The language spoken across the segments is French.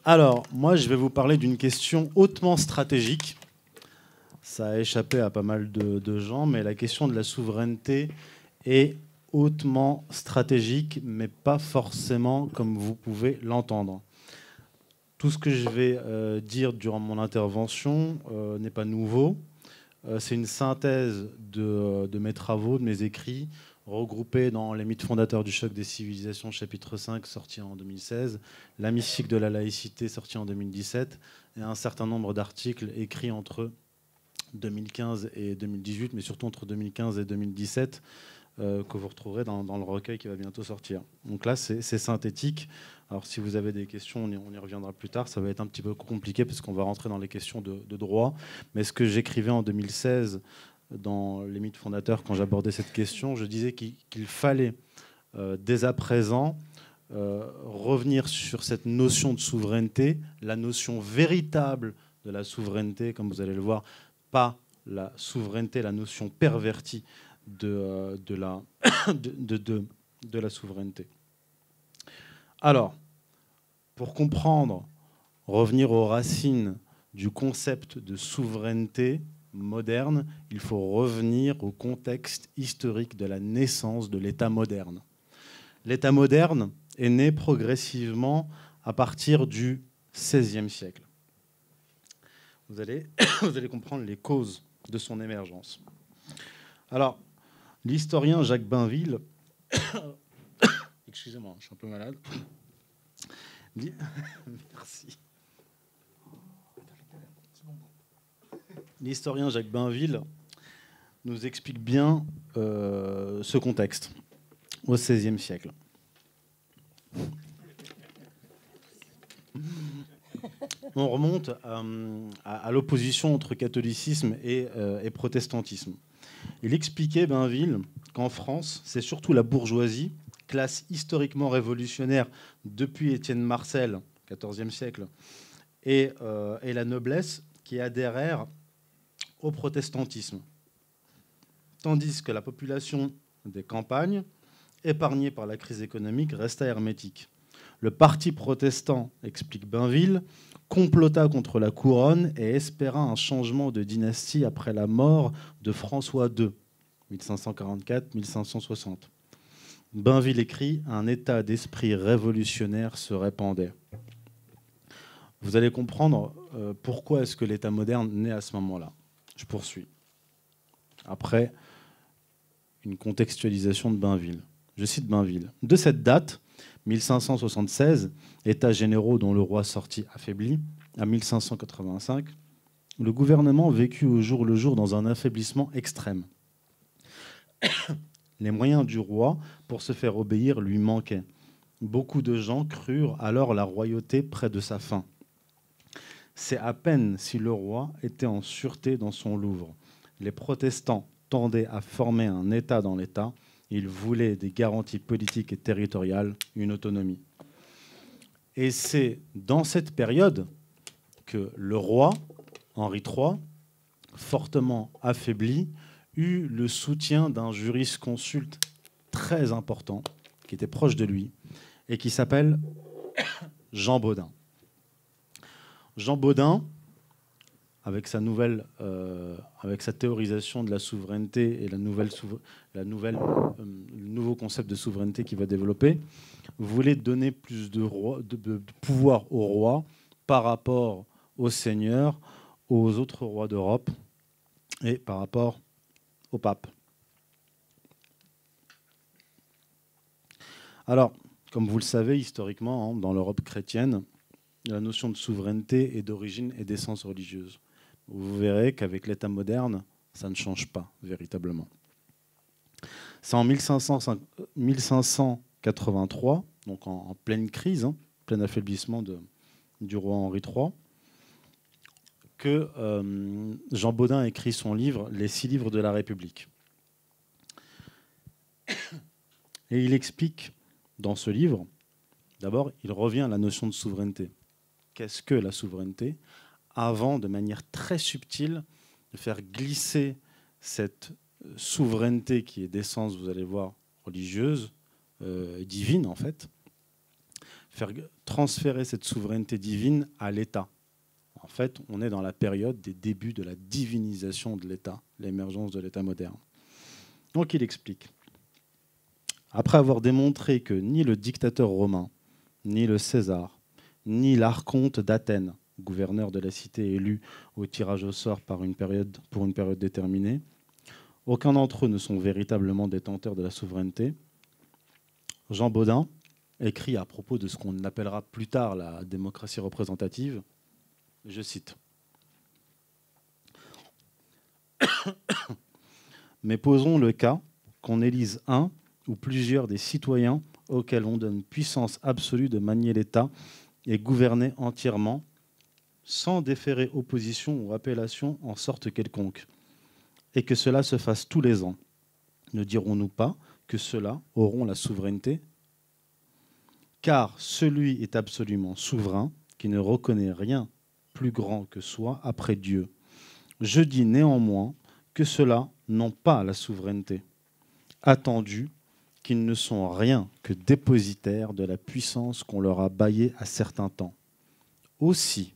Alors, moi, je vais vous parler d'une question hautement stratégique. Ça a échappé à pas mal de gens, mais la question de la souveraineté est hautement stratégique, mais pas forcément comme vous pouvez l'entendre. Tout ce que je vais dire durant mon intervention n'est pas nouveau. C'est une synthèse de mes travaux, de mes écrits, regroupés dans Les mythes fondateurs du choc des civilisations, chapitre 5, sorti en 2016, La mystique de la laïcité, sorti en 2017, et un certain nombre d'articles écrits entre 2015 et 2018, mais surtout entre 2015 et 2017, que vous retrouverez dans le recueil qui va bientôt sortir. Donc là, c'est synthétique. Alors si vous avez des questions, on y reviendra plus tard. Ça va être un petit peu compliqué parce qu'on va rentrer dans les questions de droit. Mais ce que j'écrivais en 2016 dans Les mythes fondateurs, quand j'abordais cette question, je disais qu'il fallait, dès à présent, revenir sur cette notion de souveraineté, la notion véritable de la souveraineté, comme vous allez le voir, pas la souveraineté, la notion pervertie de la souveraineté. Alors, pour comprendre, revenir aux racines du concept de souveraineté moderne, il faut revenir au contexte historique de la naissance de l'État moderne. L'État moderne est né progressivement à partir du XVIe siècle. Vous allez comprendre les causes de son émergence. Alors, l'historien Jacques Bainville, excusez-moi, je suis un peu malade. Merci. L'historien Jacques Bainville nous explique bien ce contexte au XVIe siècle. On remonte à l'opposition entre catholicisme et protestantisme. Il expliquait, Bainville, qu'en France, c'est surtout la bourgeoisie, classe historiquement révolutionnaire depuis Étienne Marcel, XIVe siècle, et la noblesse qui adhérèrent au protestantisme. Tandis que la population des campagnes, épargnée par la crise économique, resta hermétique. Le parti protestant, explique Bainville, complota contre la couronne et espéra un changement de dynastie après la mort de François II, 1544-1560. Bainville écrit « Un état d'esprit révolutionnaire se répandait ». Vous allez comprendre pourquoi est-ce que l'État moderne naît à ce moment-là. Je poursuis. Après une contextualisation de Bainville. Je cite Bainville. De cette date, 1576, États généraux dont le roi sortit affaibli, à 1585, le gouvernement vécut au jour le jour dans un affaiblissement extrême. Les moyens du roi pour se faire obéir lui manquaient. Beaucoup de gens crurent alors la royauté près de sa fin. C'est à peine si le roi était en sûreté dans son Louvre. Les protestants tendaient à former un État dans l'État. Ils voulaient des garanties politiques et territoriales, une autonomie. Et c'est dans cette période que le roi, Henri III, fortement affaibli, eut le soutien d'un jurisconsulte très important, qui était proche de lui, et qui s'appelle Jean Bodin. Jean Bodin, avec sa théorisation de la souveraineté et le nouveau concept de souveraineté qu'il va développer, voulait donner plus de pouvoir au roi par rapport aux seigneurs, aux autres rois d'Europe et par rapport au pape. Alors, comme vous le savez, historiquement, dans l'Europe chrétienne, la notion de souveraineté est d'origine et d'essence religieuse. Vous verrez qu'avec l'État moderne, ça ne change pas véritablement. C'est en 1583, donc en pleine crise, plein affaiblissement du roi Henri III, que Jean Bodin écrit son livre « Les 6 livres de la République ». Et il explique dans ce livre, d'abord, il revient à la notion de souveraineté. Qu'est-ce que la souveraineté ? Avant, de manière très subtile, de faire glisser cette souveraineté qui est d'essence, vous allez voir, religieuse, divine en fait, faire transférer cette souveraineté divine à l'État. En fait, on est dans la période des débuts de la divinisation de l'État, l'émergence de l'État moderne. Donc il explique. Après avoir démontré que ni le dictateur romain, ni le César, ni l'archonte d'Athènes, gouverneur de la cité élu au tirage au sort pour une période déterminée, aucun d'entre eux ne sont véritablement détenteurs de la souveraineté, Jean Bodin écrit à propos de ce qu'on appellera plus tard la démocratie représentative, je cite. Mais posons le cas qu'on élise un ou plusieurs des citoyens auxquels on donne puissance absolue de manier l'État et gouverner entièrement, sans déférer opposition ou appellation en sorte quelconque, et que cela se fasse tous les ans. Ne dirons-nous pas que ceux-là auront la souveraineté ? Car celui est absolument souverain qui ne reconnaît rien plus grand que soi après Dieu. Je dis néanmoins que ceux-là n'ont pas la souveraineté, attendu qu'ils ne sont rien que dépositaires de la puissance qu'on leur a baillée à certains temps. Aussi,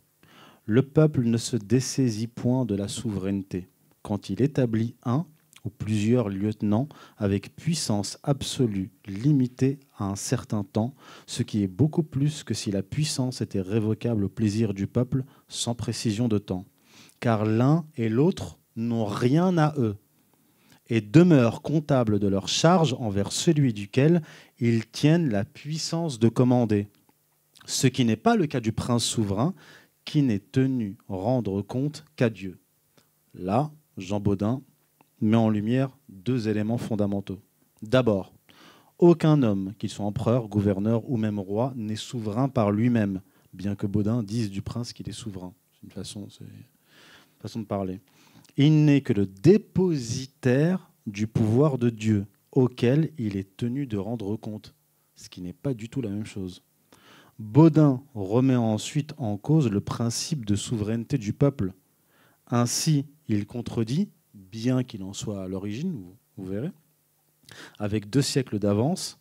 le peuple ne se dessaisit point de la souveraineté quand il établit un ou plusieurs lieutenants avec puissance absolue limitée à un certain temps, ce qui est beaucoup plus que si la puissance était révocable au plaisir du peuple sans précision de temps. Car l'un et l'autre n'ont rien à eux et demeurent comptables de leur charge envers celui duquel ils tiennent la puissance de commander. Ce qui n'est pas le cas du prince souverain, qui n'est tenu rendre compte qu'à Dieu. Là, Jean Bodin met en lumière deux éléments fondamentaux. D'abord, aucun homme, qu'il soit empereur, gouverneur ou même roi, n'est souverain par lui-même, bien que Bodin dise du prince qu'il est souverain. C'est une façon de parler. Il n'est que le dépositaire du pouvoir de Dieu, auquel il est tenu de rendre compte, ce qui n'est pas du tout la même chose. Bodin remet ensuite en cause le principe de souveraineté du peuple. Ainsi, il contredit, bien qu'il en soit à l'origine, vous verrez, avec 2 siècles d'avance,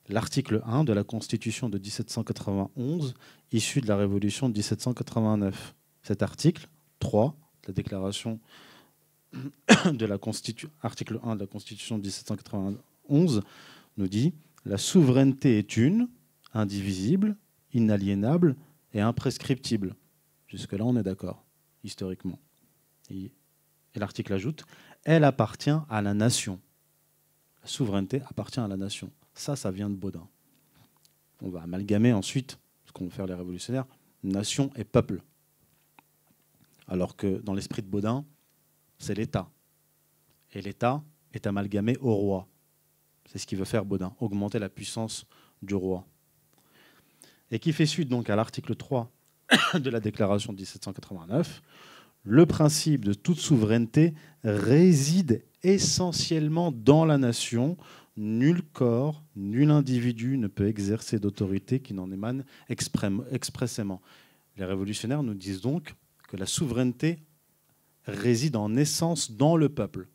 l'article 1 de la Constitution de 1791, issu de la Révolution de 1789. Cet article 3, la déclaration de la article 1 de la Constitution de 1791, nous dit « La souveraineté est une, indivisible, inaliénable et imprescriptible. » Jusque-là, on est d'accord, historiquement. Et l'article ajoute « Elle appartient à la nation. » La souveraineté appartient à la nation. Ça vient de Bodin. On va amalgamer ensuite, ce qu'ont fait les révolutionnaires, nation et peuple. Alors que dans l'esprit de Bodin, c'est l'État. Et l'État est amalgamé au roi. C'est ce qu'il veut faire Bodin, augmenter la puissance du roi. Et qui fait suite donc à l'article 3 de la Déclaration de 1789, le principe de toute souveraineté réside essentiellement dans la nation. Nul corps, nul individu ne peut exercer d'autorité qui n'en émane expressément. Les révolutionnaires nous disent donc que la souveraineté réside en essence dans le peuple.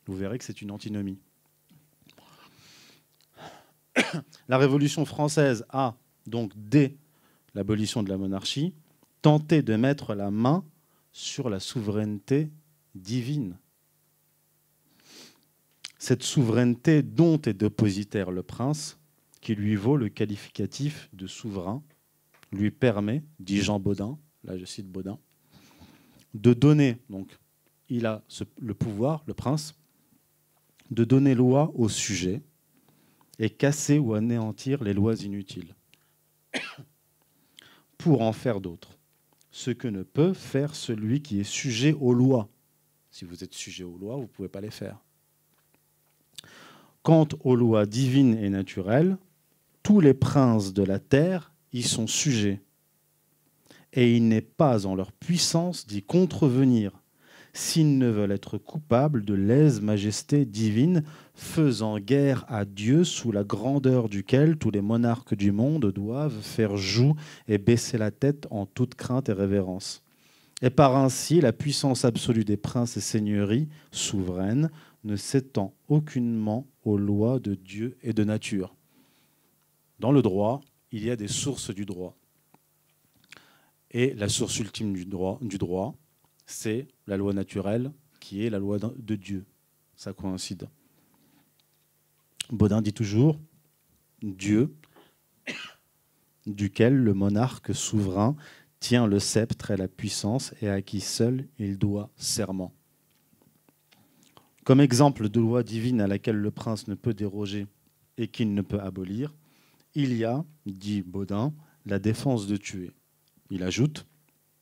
Vous verrez que c'est une antinomie. La Révolution française a, donc dès l'abolition de la monarchie, tenté de mettre la main sur la souveraineté divine. Cette souveraineté dont est dépositaire le prince, qui lui vaut le qualificatif de souverain, lui permet, dit Jean Bodin, là je cite Bodin, de donner, donc il a le pouvoir, le prince, de donner loi au sujet et casser ou anéantir les lois inutiles pour en faire d'autres. Ce que ne peut faire celui qui est sujet aux lois. Si vous êtes sujet aux lois, vous ne pouvez pas les faire. Quant aux lois divines et naturelles, tous les princes de la terre y sont sujets. Et il n'est pas en leur puissance d'y contrevenir, s'ils ne veulent être coupables de lèse-majesté divine, faisant guerre à Dieu, sous la grandeur duquel tous les monarques du monde doivent faire joug et baisser la tête en toute crainte et révérence. Et par ainsi, la puissance absolue des princes et seigneuries souveraines ne s'étend aucunement aux lois de Dieu et de nature. dans le droit, il y a des sources du droit. Et la source ultime du droit, c'est la loi naturelle, qui est la loi de Dieu. Ça coïncide. Baudin dit toujours Dieu, duquel le monarque souverain tient le sceptre et la puissance et à qui seul il doit serment. Comme exemple de loi divine à laquelle le prince ne peut déroger et qu'il ne peut abolir, il y a, dit Baudin, la défense de tuer. Il ajoute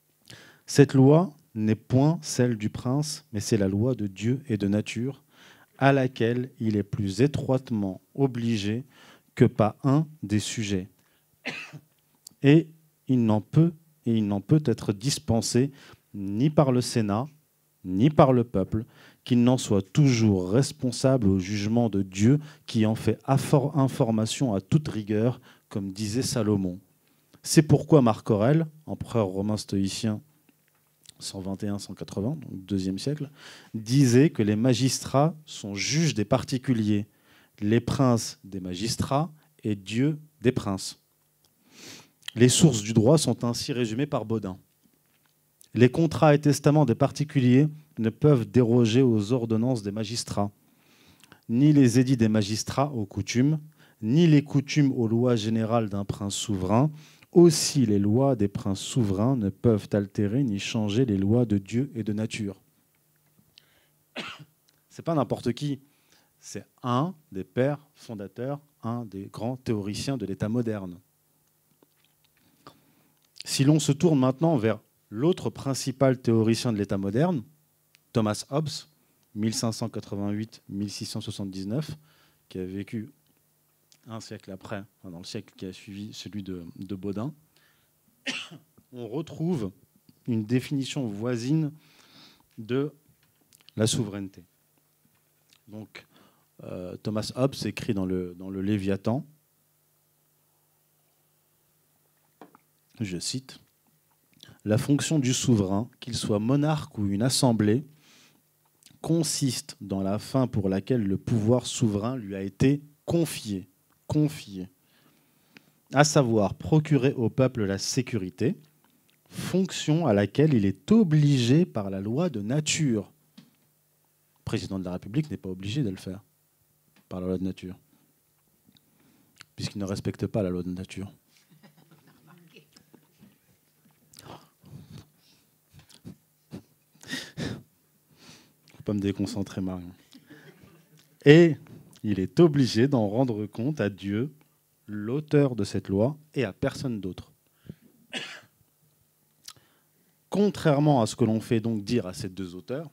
« Cette loi n'est point celle du prince, mais c'est la loi de Dieu et de nature, à laquelle il est plus étroitement obligé que pas un des sujets. Et il n'en peut être dispensé ni par le Sénat, ni par le peuple, qu'il n'en soit toujours responsable au jugement de Dieu qui en fait information à toute rigueur, comme disait Salomon. C'est pourquoi Marc Aurèle, empereur romain stoïcien 121-180, donc IIe siècle, disait que les magistrats sont juges des particuliers, les princes des magistrats et Dieu des princes. Les sources du droit sont ainsi résumées par Baudin. Les contrats et testaments des particuliers ne peuvent déroger aux ordonnances des magistrats, ni les édits des magistrats aux coutumes, ni les coutumes aux lois générales d'un prince souverain. Aussi, les lois des princes souverains ne peuvent altérer ni changer les lois de Dieu et de nature. C'est pas n'importe qui, c'est un des pères fondateurs, un des grands théoriciens de l'État moderne. Si l'on se tourne maintenant vers l'autre principal théoricien de l'État moderne, Thomas Hobbes, 1588-1679, qui a vécu un siècle après, dans le siècle qui a suivi celui de Baudin, on retrouve une définition voisine de la souveraineté. Donc, Thomas Hobbes écrit dans le Léviathan, je cite, « La fonction du souverain, qu'il soit monarque ou une assemblée, consiste dans la fin pour laquelle le pouvoir souverain lui a été confié, à savoir procurer au peuple la sécurité, fonction à laquelle il est obligé par la loi de nature. » Le président de la République n'est pas obligé de le faire par la loi de nature, puisqu'il ne respecte pas la loi de nature. Faut pas me déconcentrer, Marion. Et il est obligé d'en rendre compte à Dieu, l'auteur de cette loi, et à personne d'autre. Contrairement à ce que l'on fait donc dire à ces deux auteurs,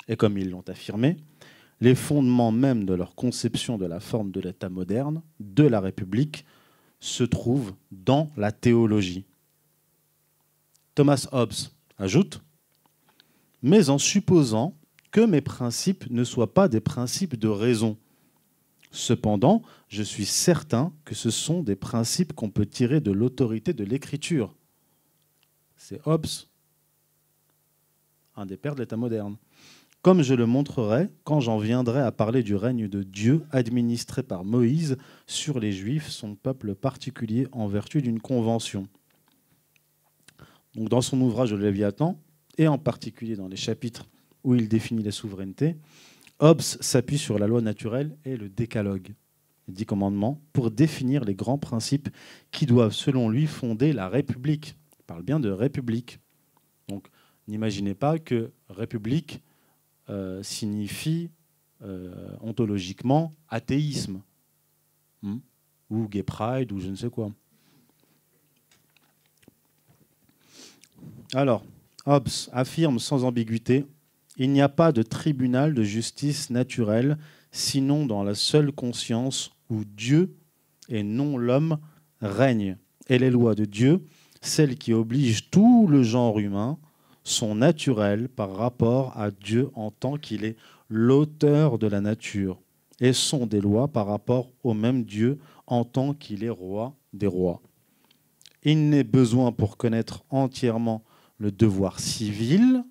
et comme ils l'ont affirmé, les fondements même de leur conception de la forme de l'État moderne, de la République, se trouvent dans la théologie. Thomas Hobbes ajoute « Mais en supposant que mes principes ne soient pas des principes de raison. Cependant, je suis certain que ce sont des principes qu'on peut tirer de l'autorité de l'Écriture. » C'est Hobbes, un des pères de l'État moderne. « Comme je le montrerai quand j'en viendrai à parler du règne de Dieu administré par Moïse sur les Juifs, son peuple particulier, en vertu d'une convention. » Donc, dans son ouvrage Le Léviathan, et en particulier dans les chapitres où il définit la souveraineté, Hobbes s'appuie sur la loi naturelle et le décalogue, les 10 commandements, pour définir les grands principes qui doivent, selon lui, fonder la République. Il parle bien de République. Donc, n'imaginez pas que République signifie ontologiquement athéisme, ou gay pride, ou je ne sais quoi. Alors, Hobbes affirme sans ambiguïté: il n'y a pas de tribunal de justice naturelle, sinon dans la seule conscience où Dieu et non l'homme règnent. Et les lois de Dieu, celles qui obligent tout le genre humain, sont naturelles par rapport à Dieu en tant qu'il est l'auteur de la nature, et sont des lois par rapport au même Dieu en tant qu'il est roi des rois. Il n'est besoin pour connaître entièrement le devoir civil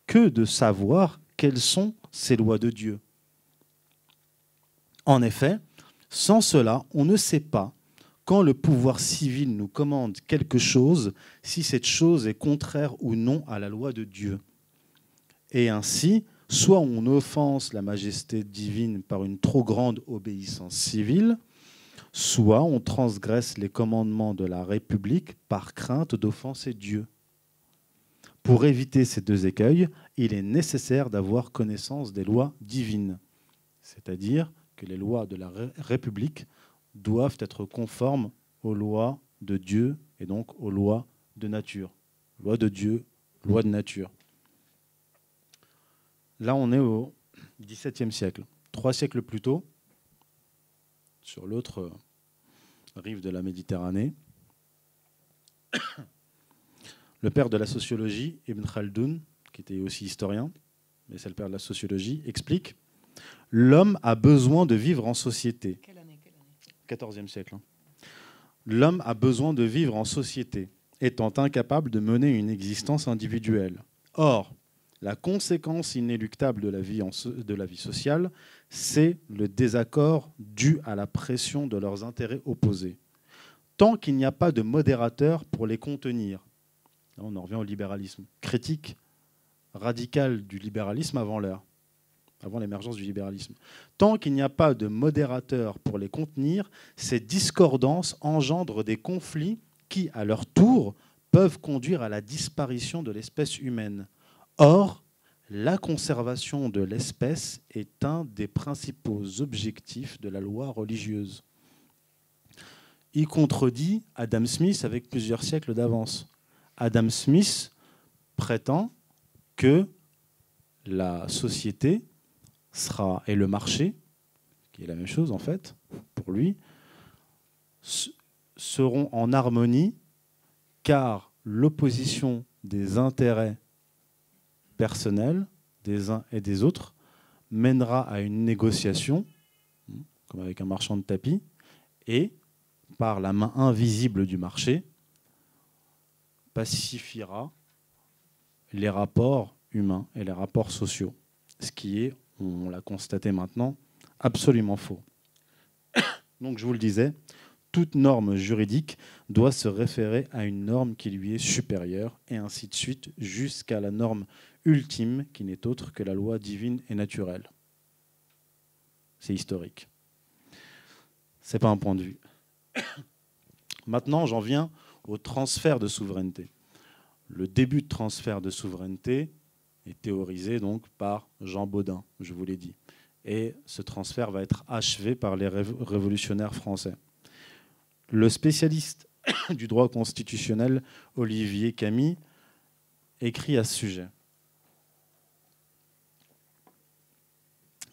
que de savoir quelles sont ces lois de Dieu. En effet, Sans cela, on ne sait pas, quand le pouvoir civil nous commande quelque chose, si cette chose est contraire ou non à la loi de Dieu. Et ainsi, soit on offense la majesté divine par une trop grande obéissance civile, soit on transgresse les commandements de la République par crainte d'offenser Dieu. Pour éviter ces deux écueils, il est nécessaire d'avoir connaissance des lois divines, c'est-à-dire que les lois de la République doivent être conformes aux lois de Dieu et donc aux lois de nature. Loi de Dieu, loi de nature. Là, on est au XVIIe siècle. 3 siècles plus tôt, sur l'autre rive de la Méditerranée, le père de la sociologie, Ibn Khaldoun, qui était aussi historien, mais c'est le père de la sociologie, explique « L'homme a besoin de vivre en société. » Quelle année 14e siècle. L'homme a besoin de vivre en société, étant incapable de mener une existence individuelle. Or, la conséquence inéluctable de la vie sociale, c'est le désaccord dû à la pression de leurs intérêts opposés. Tant qu'il n'y a pas de modérateur pour les contenir, là on en revient au libéralisme, critique radicale du libéralisme avant l'heure, avant l'émergence du libéralisme. Tant qu'il n'y a pas de modérateur pour les contenir, ces discordances engendrent des conflits qui, à leur tour, peuvent conduire à la disparition de l'espèce humaine. Or, la conservation de l'espèce est un des principaux objectifs de la loi religieuse. Il contredit Adam Smith avec plusieurs siècles d'avance. Adam Smith prétend que la société et le marché, qui est la même chose en fait, pour lui, seront en harmonie car l'opposition des intérêts personnels des uns et des autres mènera à une négociation, comme avec un marchand de tapis, et par la main invisible du marché, pacifiera les rapports humains et les rapports sociaux, ce qui est, on l'a constaté maintenant, absolument faux. Donc je vous le disais, toute norme juridique doit se référer à une norme qui lui est supérieure, et ainsi de suite, jusqu'à la norme ultime, qui n'est autre que la loi divine et naturelle. C'est historique. Ce n'est pas un point de vue. Maintenant, j'en viens au transfert de souveraineté. Le début de transfert de souveraineté est théorisé donc par Jean Bodin, je vous l'ai dit. Et ce transfert va être achevé par les révolutionnaires français. Le spécialiste du droit constitutionnel, Olivier Camille, écrit à ce sujet.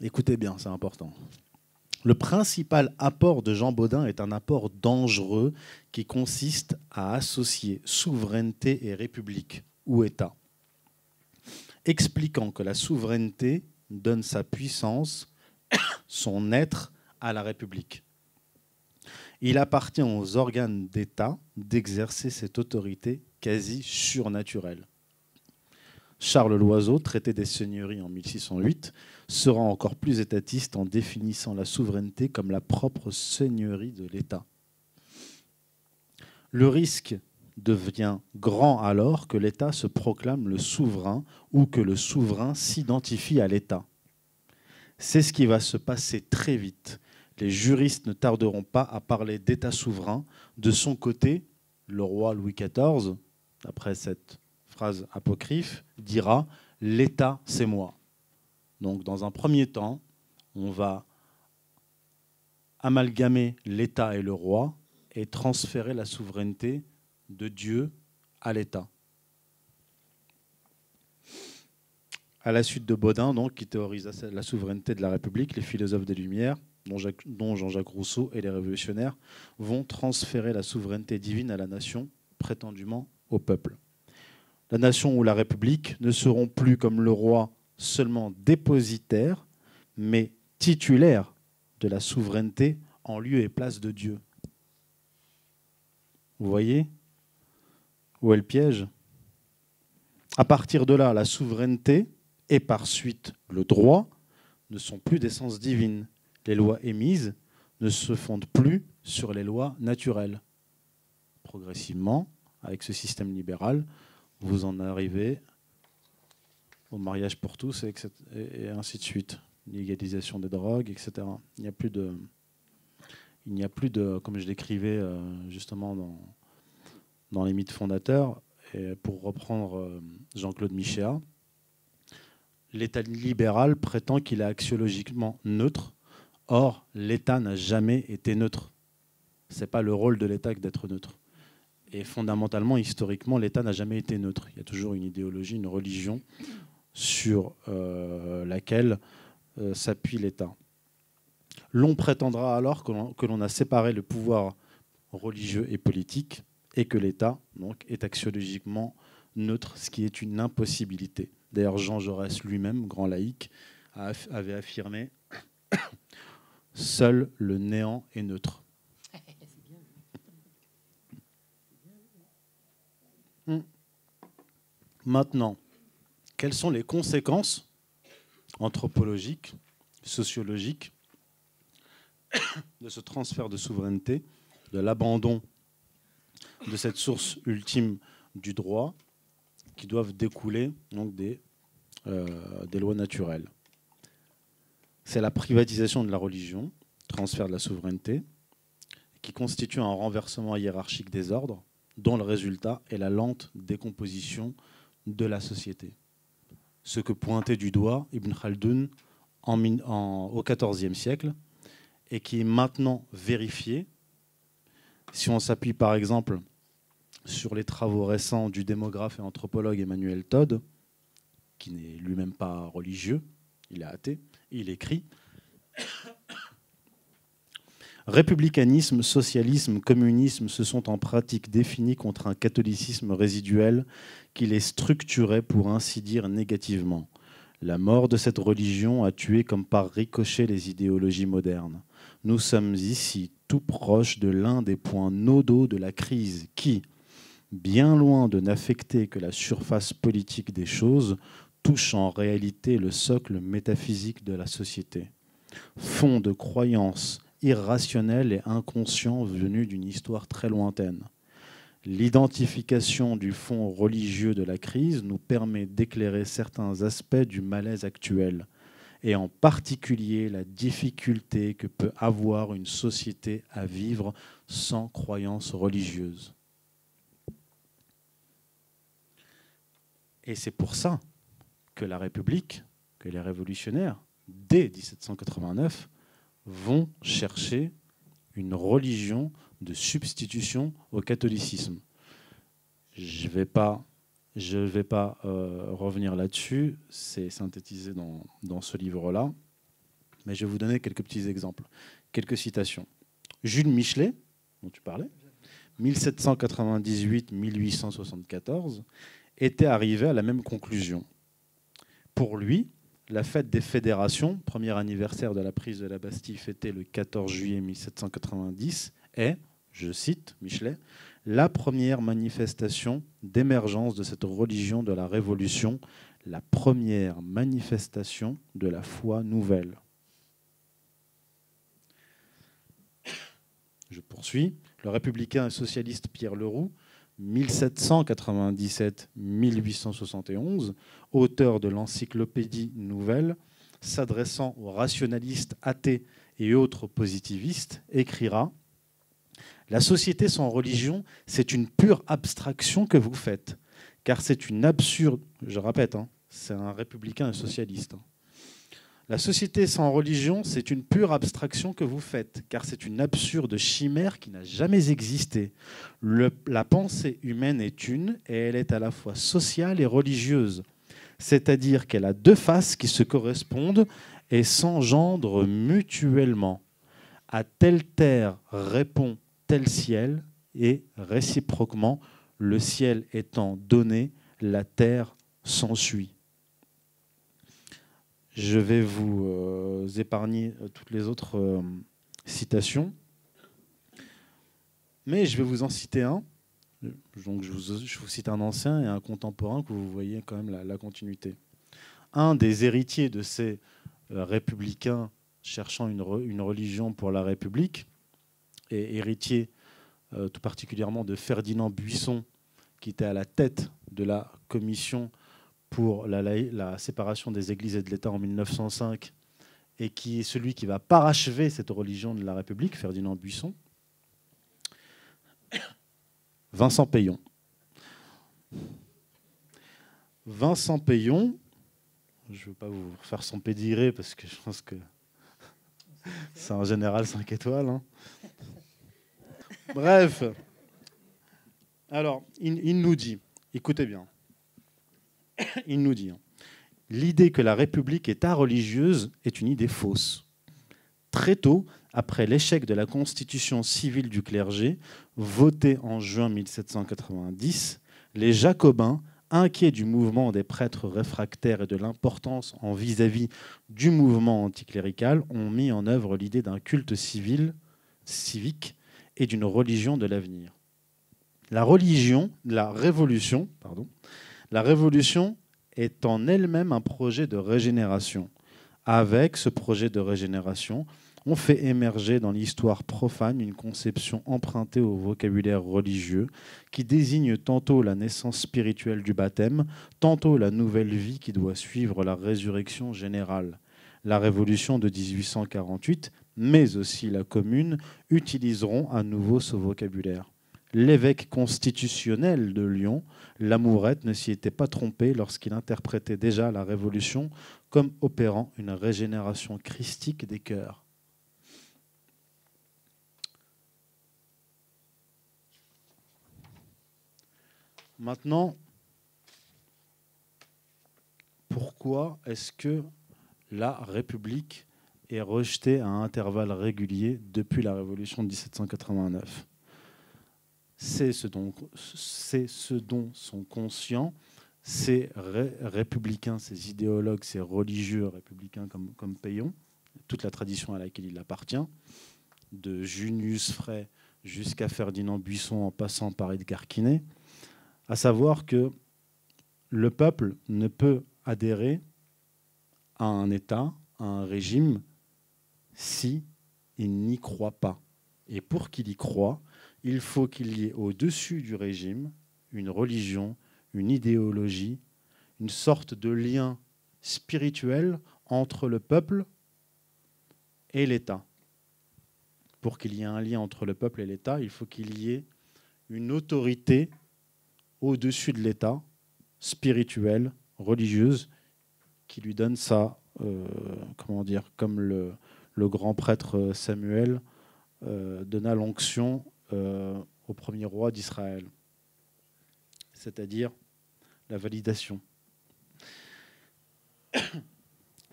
Écoutez bien, c'est important. Le principal apport de Jean Bodin est un apport dangereux qui consiste à associer souveraineté et république, ou État, expliquant que la souveraineté donne sa puissance, son être à la République. Il appartient aux organes d'État d'exercer cette autorité quasi surnaturelle. Charles Loiseau, traité des seigneuries en 1608, sera encore plus étatiste en définissant la souveraineté comme la propre seigneurie de l'État. Le risque devient grand alors que l'État se proclame le souverain ou que le souverain s'identifie à l'État. C'est ce qui va se passer très vite. Les juristes ne tarderont pas à parler d'État souverain. De son côté, le roi Louis XIV, après cette phrase apocryphe, dira « l'État, c'est moi ». Donc, dans un premier temps, on va amalgamer l'État et le roi et transférer la souveraineté de Dieu à l'État. À la suite de Bodin, donc, qui théorisa la souveraineté de la République, les philosophes des Lumières, dont Jean-Jacques Rousseau et les révolutionnaires, vont transférer la souveraineté divine à la nation, prétendument au peuple. La nation ou la République ne seront plus, comme le roi, seulement dépositaires, mais titulaires de la souveraineté en lieu et place de Dieu. Vous voyez où est le piège? À partir de là, la souveraineté et par suite le droit ne sont plus d'essence divine. Les lois émises ne se fonde plus sur les lois naturelles. Progressivement, avec ce système libéral, vous en arrivez au mariage pour tous et ainsi de suite. Légalisation des drogues, etc. Il n'y a plus de, comme je l'écrivais justement dans les mythes fondateurs, et pour reprendre Jean-Claude Michéa, l'État libéral prétend qu'il est axiologiquement neutre. Or, l'État n'a jamais été neutre. Ce n'est pas le rôle de l'État que d'être neutre. Et fondamentalement, historiquement, l'État n'a jamais été neutre. Il y a toujours une idéologie, une religion sur laquelle s'appuie l'État. L'on prétendra alors que l'on a séparé le pouvoir religieux et politique et que l'État donc, est axiologiquement neutre, ce qui est une impossibilité. D'ailleurs, Jean Jaurès lui-même, grand laïc, avait affirmé « Seul le néant est neutre ». Maintenant, quelles sont les conséquences anthropologiques, sociologiques de ce transfert de souveraineté, de l'abandon de cette source ultime du droit qui doivent découler donc des lois naturelles? C'est la privatisation de la religion, transfert de la souveraineté, qui constitue un renversement hiérarchique des ordres, dont le résultat est la lente décomposition de la société. Ce que pointait du doigt Ibn Khaldoun au XIVe siècle et qui est maintenant vérifié. Si on s'appuie par exemple sur les travaux récents du démographe et anthropologue Emmanuel Todd, qui n'est lui-même pas religieux, il est athée, il écrit « Républicanisme, socialisme, communisme se sont en pratique définis contre un catholicisme résiduel qui les structurait pour ainsi dire négativement. La mort de cette religion a tué comme par ricochet les idéologies modernes. Nous sommes ici tout proches de l'un des points nodaux de la crise qui, bien loin de n'affecter que la surface politique des choses, touche en réalité le socle métaphysique de la société. Fond de croyances irrationnel et inconscient venu d'une histoire très lointaine. L'identification du fond religieux de la crise nous permet d'éclairer certains aspects du malaise actuel, et en particulier la difficulté que peut avoir une société à vivre sans croyance religieuse. Et c'est pour ça que la République, que les révolutionnaires, dès 1789, vont chercher une religion de substitution au catholicisme. Je vais pas revenir là-dessus, c'est synthétisé dans ce livre-là, mais je vais vous donner quelques petits exemples, quelques citations. Jules Michelet, dont tu parlais, 1798-1874, était arrivé à la même conclusion. Pour lui, la fête des fédérations, premier anniversaire de la prise de la Bastille fêté le 14 juillet 1790, est, je cite Michelet, la première manifestation d'émergence de cette religion de la Révolution, la première manifestation de la foi nouvelle. Je poursuis. Le républicain et socialiste Pierre Leroux, 1797-1871, auteur de l'Encyclopédie nouvelle, s'adressant aux rationalistes athées et autres positivistes, écrira « La société sans religion, c'est une pure abstraction que vous faites, car c'est une absurde... » Je répète, c'est un républicain et socialiste. La société sans religion, c'est une pure abstraction que vous faites, car c'est une absurde chimère qui n'a jamais existé. La pensée humaine est une, et elle est à la fois sociale et religieuse. C'est-à-dire qu'elle a deux faces qui se correspondent et s'engendrent mutuellement. À telle terre répond tel ciel, et réciproquement, le ciel étant donné, la terre s'ensuit. Je vais vous épargner toutes les autres citations, mais je vais vous en citer un. Donc je vous cite un ancien et un contemporain que vous voyez quand même la continuité. Un des héritiers de ces républicains cherchant une religion pour la République, et héritier tout particulièrement de Ferdinand Buisson, qui était à la tête de la commission pour la séparation des églises et de l'État en 1905, et qui est celui qui va parachever cette religion de la République, Ferdinand Buisson. Vincent Peillon. Vincent Peillon, je ne veux pas vous faire son pédigré parce que je pense que c'est un général 5 étoiles. Hein. Bref. Alors, il nous dit, écoutez bien, il nous dit, l'idée que la République est religieuse est une idée fausse. Très tôt, après l'échec de la constitution civile du clergé, votée en juin 1790, les Jacobins, inquiets du mouvement des prêtres réfractaires et de l'importance en vis-à-vis du mouvement anticlérical, ont mis en œuvre l'idée d'un culte civique et d'une religion de l'avenir. La révolution est en elle-même un projet de régénération. Avec ce projet de régénération, on fait émerger dans l'histoire profane une conception empruntée au vocabulaire religieux qui désigne tantôt la naissance spirituelle du baptême, tantôt la nouvelle vie qui doit suivre la résurrection générale. La Révolution de 1848, mais aussi la Commune, utiliseront à nouveau ce vocabulaire. L'évêque constitutionnel de Lyon, Lamourette, ne s'y était pas trompé lorsqu'il interprétait déjà la Révolution comme opérant une régénération christique des cœurs. Maintenant, pourquoi est-ce que la République est rejetée à intervalles réguliers depuis la Révolution de 1789 ? C'est ce dont sont conscients ces républicains, ces idéologues, ces religieux républicains comme Peillon, toute la tradition à laquelle il appartient, de Junius Frey jusqu'à Ferdinand Buisson en passant par Edgar Quinet, à savoir que le peuple ne peut adhérer à un État, à un régime, si il n'y croit pas. Et pour qu'il y croie, il faut qu'il y ait au-dessus du régime une religion, une idéologie, une sorte de lien spirituel entre le peuple et l'État. Pour qu'il y ait un lien entre le peuple et l'État, il faut qu'il y ait une autorité au-dessus de l'État, spirituelle, religieuse, qui lui donne ça, comme le grand prêtre Samuel donna l'onction au premier roi d'Israël, c'est-à-dire la validation.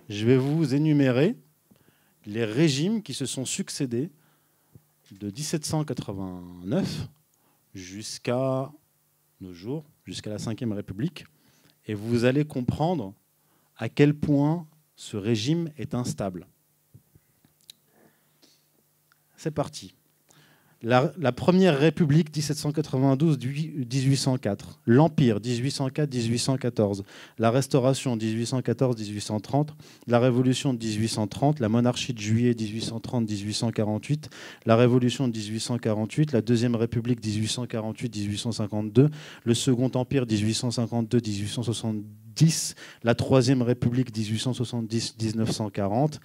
Je vais vous énumérer les régimes qui se sont succédés de 1789 jusqu'à nos jours, jusqu'à la Ve République, et vous allez comprendre à quel point ce régime est instable. C'est parti. La première République 1792-1804, l'Empire 1804-1814, la Restauration 1814-1830, la Révolution de 1830, la Monarchie de Juillet 1830-1848, la Révolution de 1848, la Deuxième République 1848-1852, le Second Empire 1852-1870, la Troisième République 1870-1940,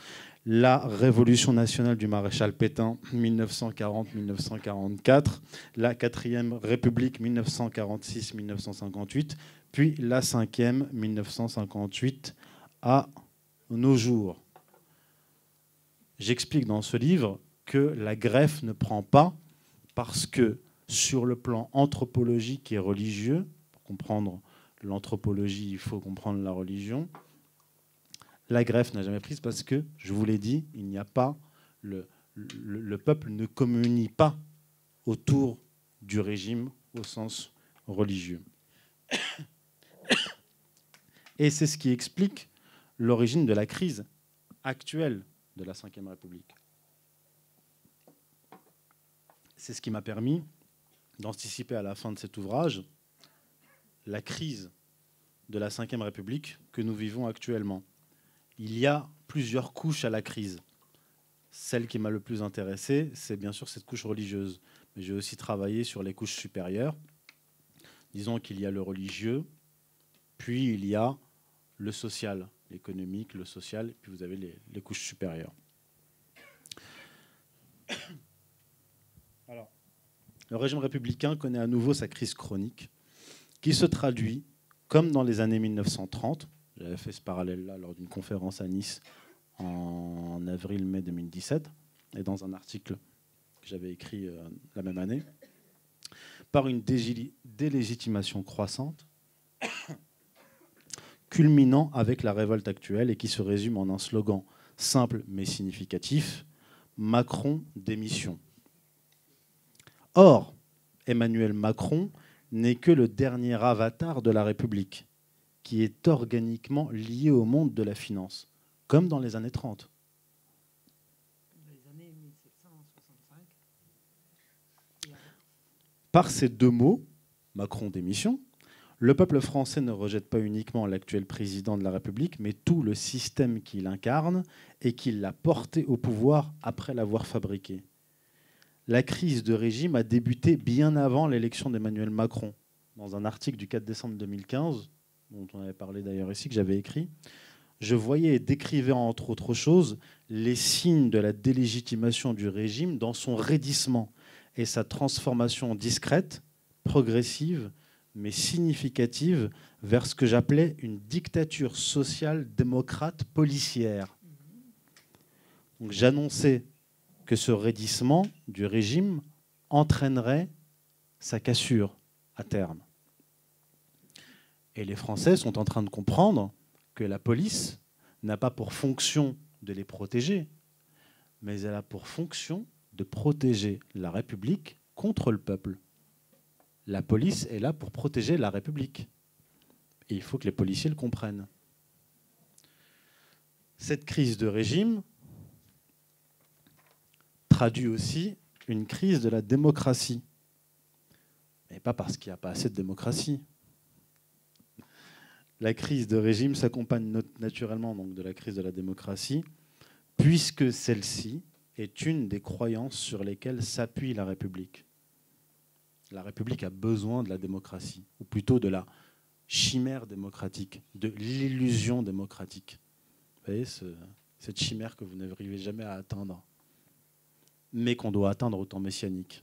la Révolution nationale du maréchal Pétain, 1940-1944, la Quatrième République, 1946-1958, puis la Cinquième, 1958 à nos jours. J'explique dans ce livre que la greffe ne prend pas parce que sur le plan anthropologique et religieux, pour comprendre l'anthropologie, il faut comprendre la religion. La greffe n'a jamais prise parce que, je vous l'ai dit, il n'y a pas le peuple ne communie pas autour du régime au sens religieux. Et c'est ce qui explique l'origine de la crise actuelle de la Ve République. C'est ce qui m'a permis d'anticiper à la fin de cet ouvrage la crise de la Ve République que nous vivons actuellement. Il y a plusieurs couches à la crise. celle qui m'a le plus intéressé, c'est bien sûr cette couche religieuse. Mais j'ai aussi travaillé sur les couches supérieures. Disons qu'il y a le religieux, puis il y a le social, l'économique, le social, puis vous avez les couches supérieures. Alors, le régime républicain connaît à nouveau sa crise chronique, qui se traduit, comme dans les années 1930, j'avais fait ce parallèle-là lors d'une conférence à Nice en avril-mai 2017, et dans un article que j'avais écrit la même année, par une délégitimation croissante, culminant avec la révolte actuelle et qui se résume en un slogan simple mais significatif, Macron démission. Or, Emmanuel Macron n'est que le dernier avatar de la République, qui est organiquement lié au monde de la finance, comme dans les années 30. Par ces deux mots, Macron démission, le peuple français ne rejette pas uniquement l'actuel président de la République, mais tout le système qu'il incarne et qui l'a porté au pouvoir après l'avoir fabriqué. La crise de régime a débuté bien avant l'élection d'Emmanuel Macron. Dans un article du 4 décembre 2015, dont on avait parlé d'ailleurs ici, que j'avais écrit, je voyais et décrivais entre autres choses les signes de la délégitimation du régime dans son raidissement et sa transformation discrète, progressive, mais significative vers ce que j'appelais une dictature sociale démocrate policière. Donc j'annonçais que ce raidissement du régime entraînerait sa cassure à terme. Et les Français sont en train de comprendre que la police n'a pas pour fonction de les protéger, mais elle a pour fonction de protéger la République contre le peuple. La police est là pour protéger la République. Et il faut que les policiers le comprennent. Cette crise de régime traduit aussi une crise de la démocratie. Mais pas parce qu'il n'y a pas assez de démocratie. La crise de régime s'accompagne naturellement donc de la crise de la démocratie, puisque celle-ci est une des croyances sur lesquelles s'appuie la République. La République a besoin de la démocratie, ou plutôt de la chimère démocratique, de l'illusion démocratique. Vous voyez, cette chimère que vous n'arrivez jamais à atteindre, mais qu'on doit atteindre au temps messianique.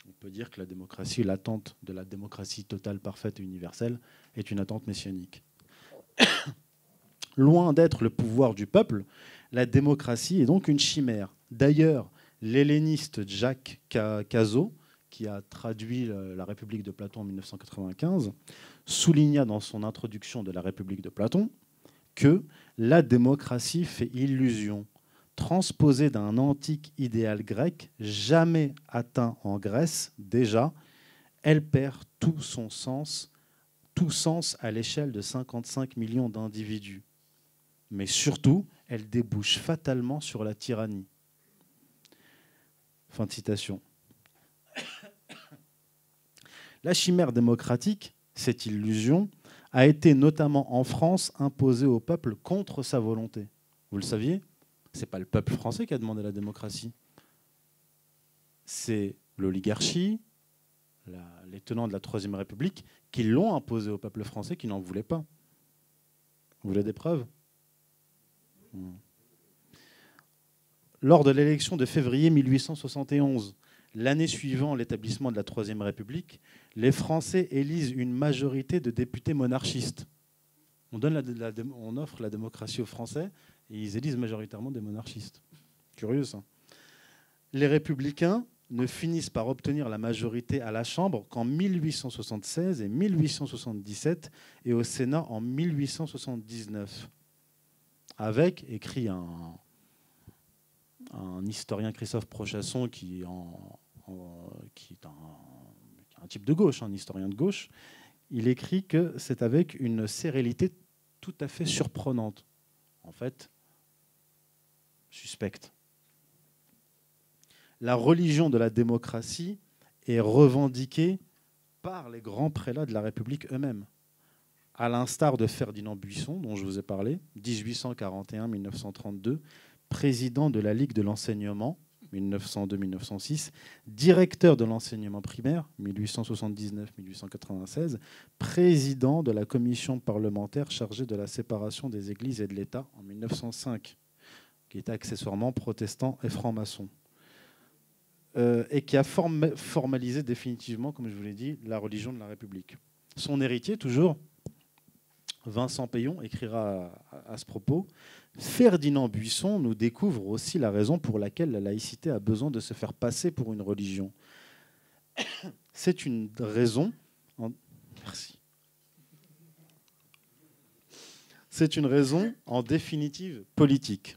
On peut dire que la démocratie, l'attente de la démocratie totale, parfaite et universelle, est une attente messianique. Loin d'être le pouvoir du peuple, la démocratie est donc une chimère. D'ailleurs, l'helléniste Jacques Cazot, qui a traduit la République de Platon en 1995, souligna dans son introduction de la République de Platon que la démocratie fait illusion, transposée d'un antique idéal grec jamais atteint en Grèce déjà, elle perd tout sens à l'échelle de 55 millions d'individus. Mais surtout, elle débouche fatalement sur la tyrannie. Fin de citation. La chimère démocratique, cette illusion, a été notamment en France imposée au peuple contre sa volonté. Vous le saviez ? Ce n'est pas le peuple français qui a demandé la démocratie. C'est l'oligarchie, les tenants de la Troisième République, qui l'ont imposée au peuple français qui n'en voulait pas. Vous voulez des preuves ? Lors de l'élection de février 1871, l'année suivant l'établissement de la Troisième République, les Français élisent une majorité de députés monarchistes. On offre la démocratie aux Français et ils élisent majoritairement des monarchistes. Curieux, ça. Les républicains ne finissent par obtenir la majorité à la Chambre qu'en 1876 et 1877 et au Sénat en 1879. Avec, écrit un historien, Christophe Prochasson, qui est un type de gauche, un historien de gauche, il écrit que c'est avec une sérénité tout à fait surprenante, en fait, suspecte. La religion de la démocratie est revendiquée par les grands prélats de la République eux-mêmes, à l'instar de Ferdinand Buisson, dont je vous ai parlé, 1841-1932, président de la Ligue de l'enseignement, 1902-1906, directeur de l'enseignement primaire, 1879-1896, président de la commission parlementaire chargée de la séparation des églises et de l'État en 1905, qui était accessoirement protestant et franc-maçon, et qui a formalisé définitivement, comme je vous l'ai dit, la religion de la République. Son héritier, toujours, Vincent Payon, écrira à ce propos: Ferdinand Buisson nous découvre aussi la raison pour laquelle la laïcité a besoin de se faire passer pour une religion. C'est une raison... Merci. C'est une raison, en définitive, politique.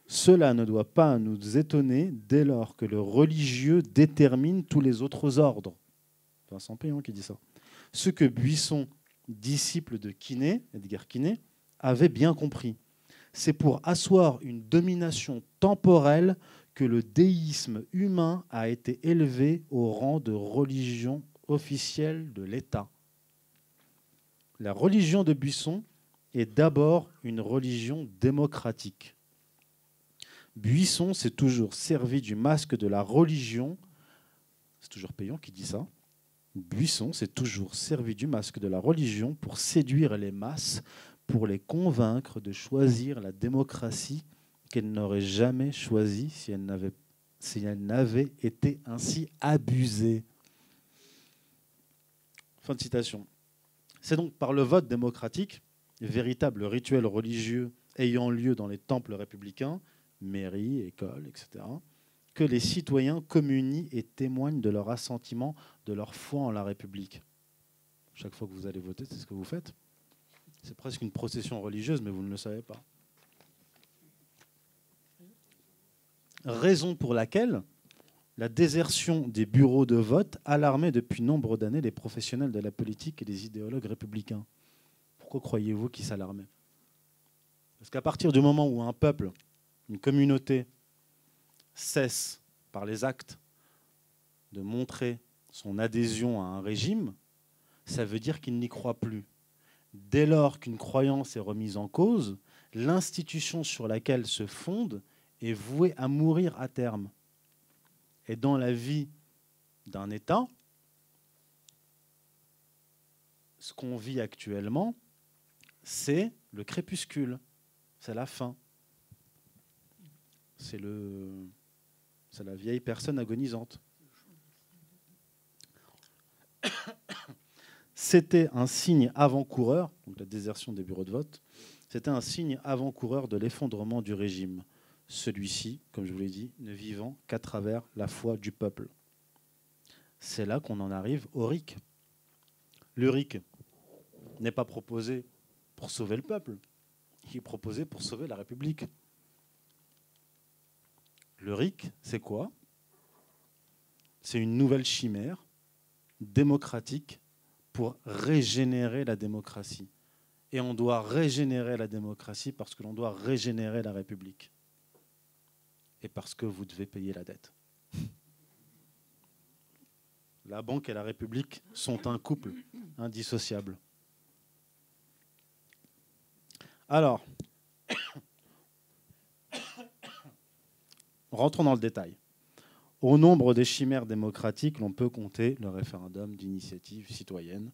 Cela ne doit pas nous étonner dès lors que le religieux détermine tous les autres ordres. Vincent Payon qui dit ça. Ce que Buisson, disciple de Quinet, Edgar Quinet, avait bien compris. C'est pour asseoir une domination temporelle que le déisme humain a été élevé au rang de religion officielle de l'État. La religion de Buisson est d'abord une religion démocratique. Buisson s'est toujours servi du masque de la religion. C'est toujours Payon qui dit ça. Buisson s'est toujours servi du masque de la religion pour séduire les masses, pour les convaincre de choisir la démocratie qu'elles n'auraient jamais choisie si elle n'avait été ainsi abusée. Fin de citation. C'est donc par le vote démocratique, véritable rituel religieux ayant lieu dans les temples républicains, mairies, écoles, etc., que les citoyens communient et témoignent de leur assentiment, de leur foi en la République. Chaque fois que vous allez voter, c'est ce que vous faites. C'est presque une procession religieuse, mais vous ne le savez pas. Raison pour laquelle la désertion des bureaux de vote alarmait depuis nombre d'années les professionnels de la politique et les idéologues républicains. Pourquoi croyez-vous qu'ils s'alarmaient? Parce qu'à partir du moment où un peuple, une communauté, cesse par les actes de montrer son adhésion à un régime, ça veut dire qu'il n'y croit plus. Dès lors qu'une croyance est remise en cause, l'institution sur laquelle se fonde est vouée à mourir à terme. Et dans la vie d'un État, ce qu'on vit actuellement, c'est le crépuscule, c'est la fin. C'est la vieille personne agonisante. C'était un signe avant-coureur, donc la désertion des bureaux de vote, c'était un signe avant-coureur de l'effondrement du régime. Celui-ci, comme je vous l'ai dit, ne vivant qu'à travers la foi du peuple. C'est là qu'on en arrive au RIC. Le RIC n'est pas proposé pour sauver le peuple, il est proposé pour sauver la République. Le RIC, c'est quoi? C'est une nouvelle chimère démocratique pour régénérer la démocratie. Et on doit régénérer la démocratie parce que l'on doit régénérer la République. Et parce que vous devez payer la dette. La banque et la République sont un couple indissociable. Alors, rentrons dans le détail. Au nombre des chimères démocratiques, l'on peut compter le référendum d'initiative citoyenne,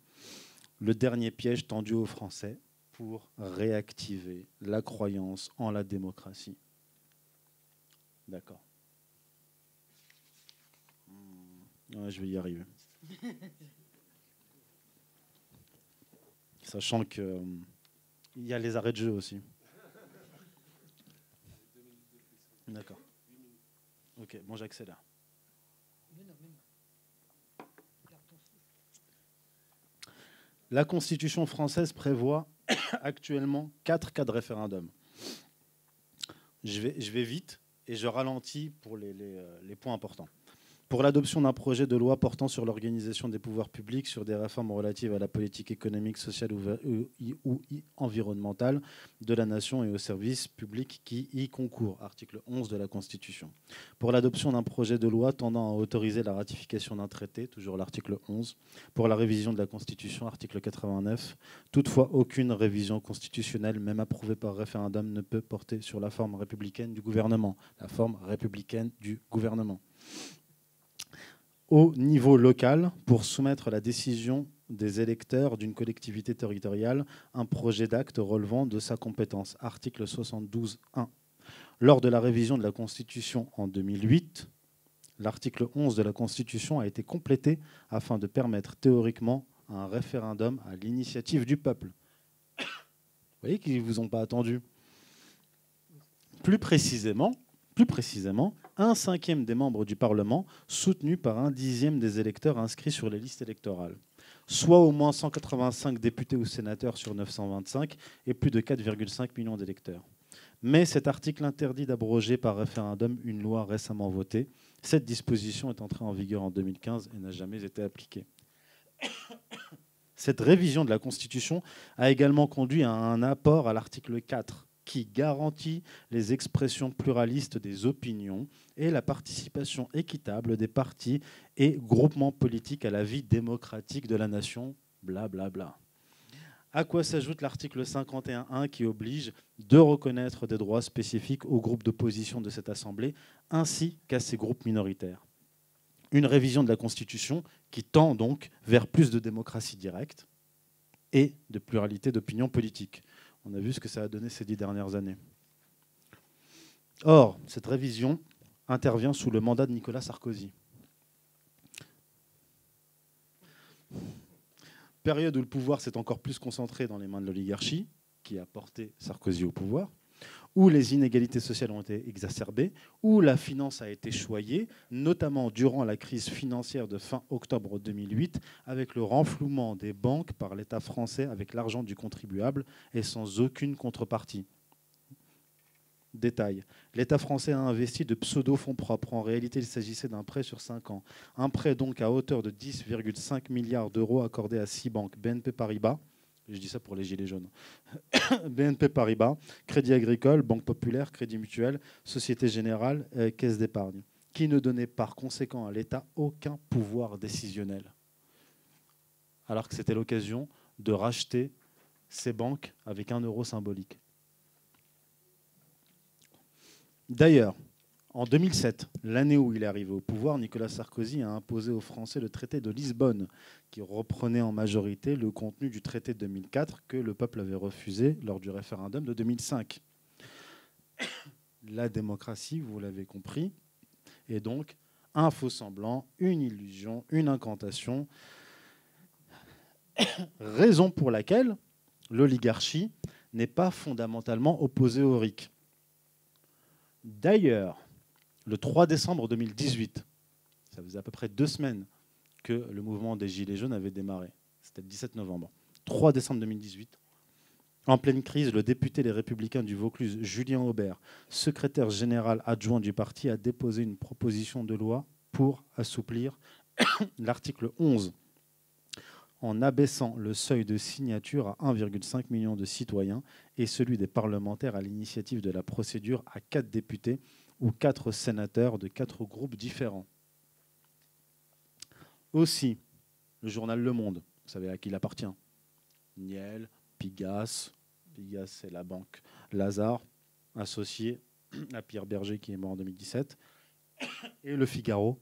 le dernier piège tendu aux Français pour réactiver la croyance en la démocratie. D'accord. Ouais, je vais y arriver. Sachant qu'il y a les arrêts de jeu aussi. D'accord. Ok, bon, j'accélère. La Constitution française prévoit actuellement 4 cas de référendum. Je vais vite et je ralentis pour les points importants. pour l'adoption d'un projet de loi portant sur l'organisation des pouvoirs publics, sur des réformes relatives à la politique économique, sociale ou environnementale de la nation et aux services publics qui y concourent, article 11 de la Constitution. Pour l'adoption d'un projet de loi tendant à autoriser la ratification d'un traité, toujours l'article 11. Pour la révision de la Constitution, article 89. Toutefois, aucune révision constitutionnelle, même approuvée par référendum, ne peut porter sur la forme républicaine du gouvernement. La forme républicaine du gouvernement. Au niveau local, pour soumettre à la décision des électeurs d'une collectivité territoriale un projet d'acte relevant de sa compétence. Article 72.1. Lors de la révision de la Constitution en 2008, l'article 11 de la Constitution a été complété afin de permettre théoriquement un référendum à l'initiative du peuple. Vous voyez qu'ils ne vous ont pas attendu. Plus précisément, un cinquième des membres du Parlement soutenu par un dixième des électeurs inscrits sur les listes électorales, soit au moins 185 députés ou sénateurs sur 925 et plus de 4,5 millions d'électeurs. Mais cet article interdit d'abroger par référendum une loi récemment votée. Cette disposition est entrée en vigueur en 2015 et n'a jamais été appliquée. Cette révision de la Constitution a également conduit à un apport à l'article 4 qui garantit les expressions pluralistes des opinions et la participation équitable des partis et groupements politiques à la vie démocratique de la nation, blablabla. Bla bla. À quoi s'ajoute l'article 51.1 qui oblige de reconnaître des droits spécifiques aux groupes d'opposition de cette Assemblée ainsi qu'à ces groupes minoritaires. Une révision de la Constitution qui tend donc vers plus de démocratie directe et de pluralité d'opinions politiques. On a vu ce que ça a donné ces 10 dernières années. Or, cette révision intervient sous le mandat de Nicolas Sarkozy. Période où le pouvoir s'est encore plus concentré dans les mains de l'oligarchie, qui a porté Sarkozy au pouvoir, où les inégalités sociales ont été exacerbées, où la finance a été choyée, notamment durant la crise financière de fin octobre 2008, avec le renflouement des banques par l'État français avec l'argent du contribuable et sans aucune contrepartie. Détail. L'État français a investi de pseudo-fonds propres. En réalité, il s'agissait d'un prêt sur 5 ans. Un prêt donc à hauteur de 10,5 milliards d'euros accordé à 6 banques. BNP Paribas, je dis ça pour les gilets jaunes. BNP Paribas, Crédit Agricole, Banque Populaire, Crédit Mutuel, Société Générale, Caisse d'épargne, qui ne donnait par conséquent à l'État aucun pouvoir décisionnel. Alors que c'était l'occasion de racheter ces banques avec 1 euro symbolique. D'ailleurs, en 2007, l'année où il est arrivé au pouvoir, Nicolas Sarkozy a imposé aux Français le traité de Lisbonne, qui reprenait en majorité le contenu du traité de 2004 que le peuple avait refusé lors du référendum de 2005. La démocratie, vous l'avez compris, est donc un faux semblant, une illusion, une incantation, raison pour laquelle l'oligarchie n'est pas fondamentalement opposée au RIC. D'ailleurs, le 3 décembre 2018, ça faisait à peu près 2 semaines que le mouvement des Gilets jaunes avait démarré. C'était le 17 novembre. 3 décembre 2018, en pleine crise, le député Les Républicains du Vaucluse, Julien Aubert, secrétaire général adjoint du parti, a déposé une proposition de loi pour assouplir l'article 11 en abaissant le seuil de signature à 1,5 million de citoyens et celui des parlementaires à l'initiative de la procédure à 4 députés ou 4 sénateurs de 4 groupes différents. Aussi, le journal Le Monde, vous savez à qui il appartient, Niel, Pigasse c'est la banque Lazare, associé à Pierre Berger qui est mort en 2017, et Le Figaro,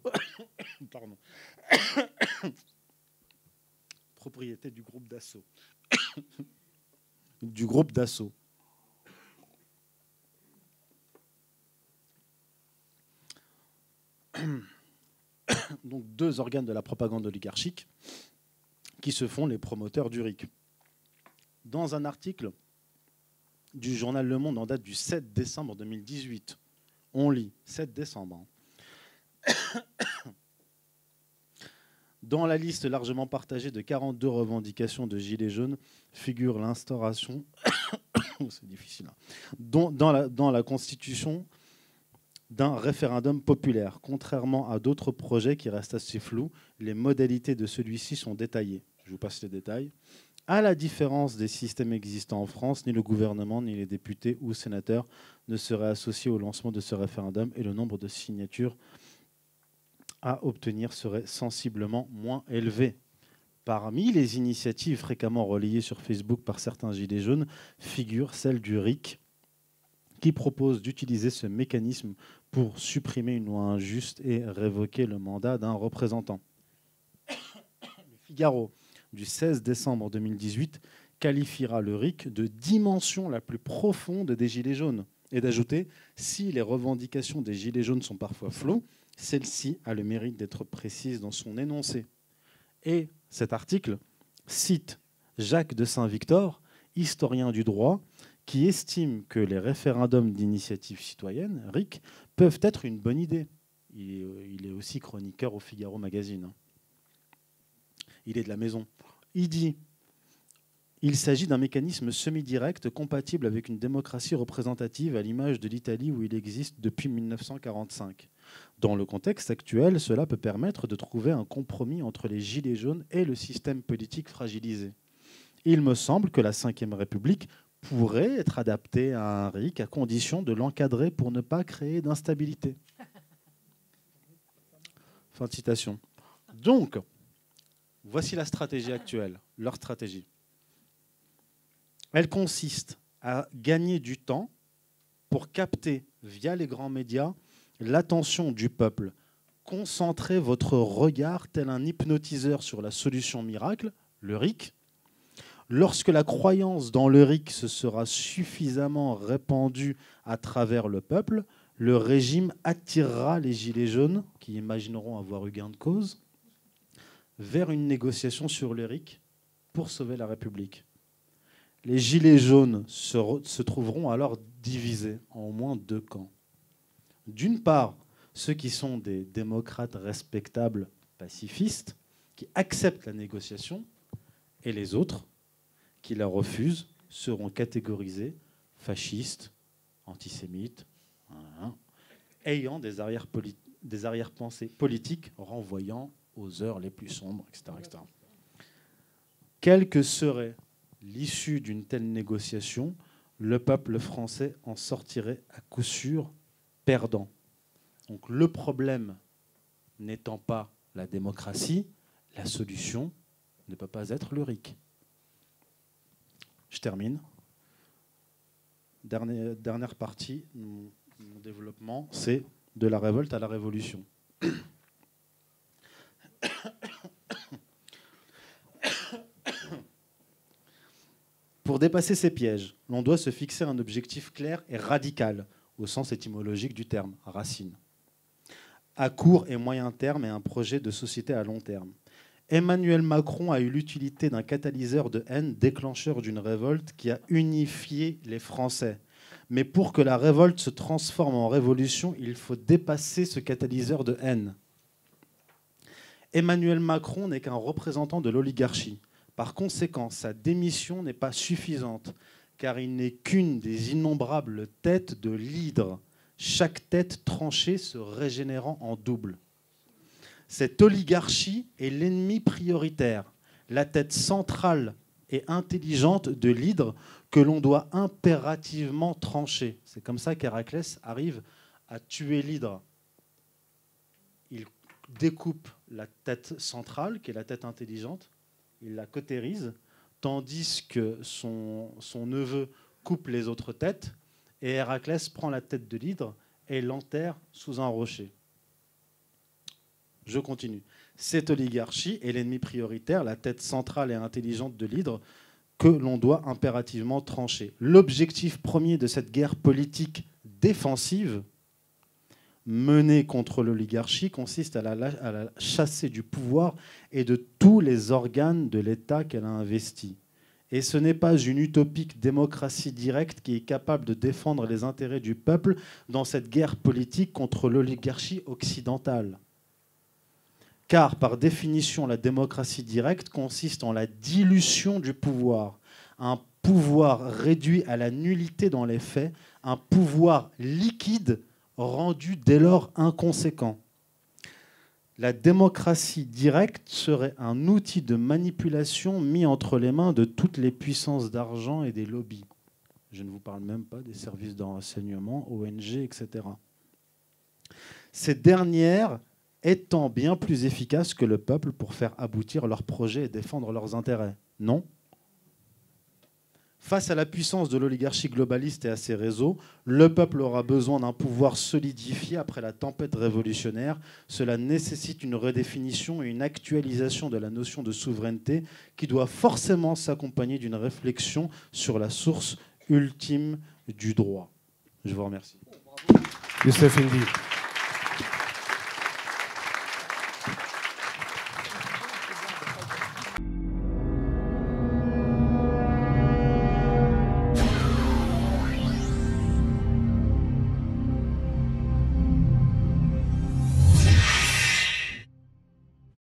pardon, propriété du groupe Dassault. Du groupe Dassault. Donc 2 organes de la propagande oligarchique qui se font les promoteurs du RIC. Dans un article du journal Le Monde en date du 7 décembre 2018, on lit 7 décembre. Dans la liste largement partagée de 42 revendications de Gilets jaunes figure l'instauration, c'est difficile, dans la Constitution d'un référendum populaire. Contrairement à d'autres projets qui restent assez flous, les modalités de celui-ci sont détaillées. Je vous passe les détails. À la différence des systèmes existants en France, ni le gouvernement, ni les députés ou sénateurs ne seraient associés au lancement de ce référendum et le nombre de signatures à obtenir serait sensiblement moins élevé. Parmi les initiatives fréquemment relayées sur Facebook par certains gilets jaunes figure celle du RIC, qui propose d'utiliser ce mécanisme pour supprimer une loi injuste et révoquer le mandat d'un représentant. Le Figaro, du 16 décembre 2018, qualifiera le RIC de dimension la plus profonde des Gilets jaunes et d'ajouter « Si les revendications des Gilets jaunes sont parfois floues, celle-ci a le mérite d'être précise dans son énoncé. » Et cet article cite Jacques de Saint-Victor, historien du droit, qui estime que les référendums d'initiative citoyenne, RIC, peuvent être une bonne idée. Il est aussi chroniqueur au Figaro Magazine. Il est de la maison. Il dit « Il s'agit d'un mécanisme semi-direct compatible avec une démocratie représentative à l'image de l'Italie où il existe depuis 1945. Dans le contexte actuel, cela peut permettre de trouver un compromis entre les gilets jaunes et le système politique fragilisé. Il me semble que la Ve République pourrait être adaptée à un RIC à condition de l'encadrer pour ne pas créer d'instabilité. » Fin de citation. Donc, voici la stratégie actuelle, leur stratégie. Elle consiste à gagner du temps pour capter, via les grands médias, l'attention du peuple. Concentrez votre regard tel un hypnotiseur sur la solution miracle, le RIC. Lorsque la croyance dans le RIC se sera suffisamment répandue à travers le peuple, le régime attirera les gilets jaunes, qui imagineront avoir eu gain de cause, vers une négociation sur le RIC pour sauver la République. Les gilets jaunes se trouveront alors divisés en au moins deux camps. D'une part, ceux qui sont des démocrates respectables, pacifistes, qui acceptent la négociation, et les autres, qui la refusent, seront catégorisés fascistes, antisémites, ayant des arrière-pensées politiques renvoyant aux heures les plus sombres, etc., etc. Quelle que serait l'issue d'une telle négociation, le peuple français en sortirait à coup sûr perdant. Donc le problème n'étant pas la démocratie, la solution ne peut pas être le RIC. Je termine. Dernière partie de mon développement, c'est de la révolte à la révolution. Pour dépasser ces pièges, l'on doit se fixer un objectif clair et radical, au sens étymologique du terme, racine. À court et moyen terme et un projet de société à long terme. Emmanuel Macron a eu l'utilité d'un catalyseur de haine déclencheur d'une révolte qui a unifié les Français. Mais pour que la révolte se transforme en révolution, il faut dépasser ce catalyseur de haine. Emmanuel Macron n'est qu'un représentant de l'oligarchie. Par conséquent, sa démission n'est pas suffisante, car il n'est qu'une des innombrables têtes de l'hydre, chaque tête tranchée se régénérant en double. Cette oligarchie est l'ennemi prioritaire, la tête centrale et intelligente de l'hydre que l'on doit impérativement trancher. C'est comme ça qu'Héraclès arrive à tuer l'hydre. Il découpe la tête centrale, qui est la tête intelligente, il la cautérise, tandis que son neveu coupe les autres têtes, et Héraclès prend la tête de l'hydre et l'enterre sous un rocher. Je continue. Cette oligarchie est l'ennemi prioritaire, la tête centrale et intelligente de l'hydre, que l'on doit impérativement trancher. L'objectif premier de cette guerre politique défensive menée contre l'oligarchie consiste à la chasser du pouvoir et de tous les organes de l'État qu'elle a investis. Et ce n'est pas une utopique démocratie directe qui est capable de défendre les intérêts du peuple dans cette guerre politique contre l'oligarchie occidentale. Car, par définition, la démocratie directe consiste en la dilution du pouvoir. Un pouvoir réduit à la nullité dans les faits, un pouvoir liquide rendu dès lors inconséquent. La démocratie directe serait un outil de manipulation mis entre les mains de toutes les puissances d'argent et des lobbies. Je ne vous parle même pas des services de renseignement, ONG, etc. Ces dernières étant bien plus efficaces que le peuple pour faire aboutir leurs projets et défendre leurs intérêts. Non ? Face à la puissance de l'oligarchie globaliste et à ses réseaux, le peuple aura besoin d'un pouvoir solidifié après la tempête révolutionnaire. Cela nécessite une redéfinition et une actualisation de la notion de souveraineté qui doit forcément s'accompagner d'une réflexion sur la source ultime du droit. Je vous remercie. Youssef Indy.